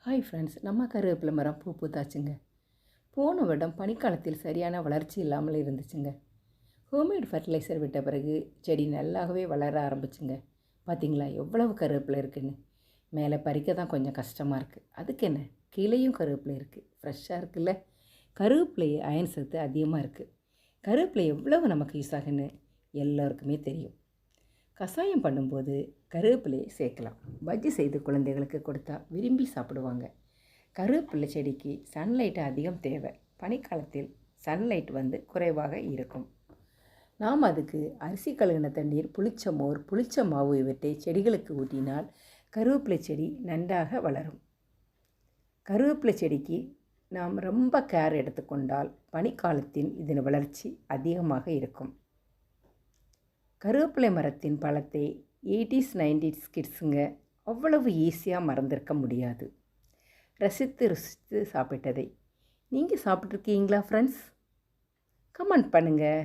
Hi friends, நம்ம கருவேப்பிலை மரம் பூ பூத்தாச்சுங்க. போன வருடம் பனிக்காலத்தில் சரியான வளர்ச்சி இல்லாமல் இருந்துச்சுங்க. ஹோம்மேட் ஃபர்டிலைசர் விட்ட பிறகு செடி நல்லாகவே வளர ஆரம்பிச்சுங்க. பார்த்திங்களா எவ்வளவு கருவேப்பிலை இருக்குதுன்னு. மேலே பறிக்க தான் கொஞ்சம் கஷ்டமாக இருக்குது. அதுக்கு என்ன, கீழேயும் கருவேப்பிலை இருக்குது, ஃப்ரெஷ்ஷாக இருக்குல்ல. கருவேப்பிலை அயன் சத்து அதிகமாக இருக்குது. கருவேப்பிலை எவ்வளவு நமக்கு யூஸ் ஆகுன்னு எல்லோருக்குமே தெரியும். கஷாயம் பண்ணும்போது கருவேப்பிலையை சேர்க்கலாம். பஜ்ஜி செய்து குழந்தைகளுக்கு கொடுத்தா விரும்பி சாப்பிடுவாங்க. கருவேப்பிலை செடிக்கு சன்லைட்டு அதிகம் தேவை. பனிக்காலத்தில் சன்லைட் குறைவாக இருக்கும். நாம் அதுக்கு அரிசி கழுகின தண்ணீர், புளிச்ச மோர், புளிச்ச மாவு இவற்றை செடிகளுக்கு ஊற்றினால் கருவேப்பிலை செடி நன்றாக வளரும். கருவேப்பிலை செடிக்கு நாம் ரொம்ப கேர் எடுத்துக்கொண்டால் பனிக்காலத்தின் இதன் வளர்ச்சி அதிகமாக இருக்கும். கருவேப்பிலை மரத்தின் பழத்தை 80s 90s கிட்ஸுங்க அவ்வளவு ஈஸியாக மறந்திருக்க முடியாது. ரசித்து சாப்பிட்டதை நீங்கள் சாப்பிட்ருக்கீங்களா ஃப்ரெண்ட்ஸ்? கமெண்ட் பண்ணுங்கள்.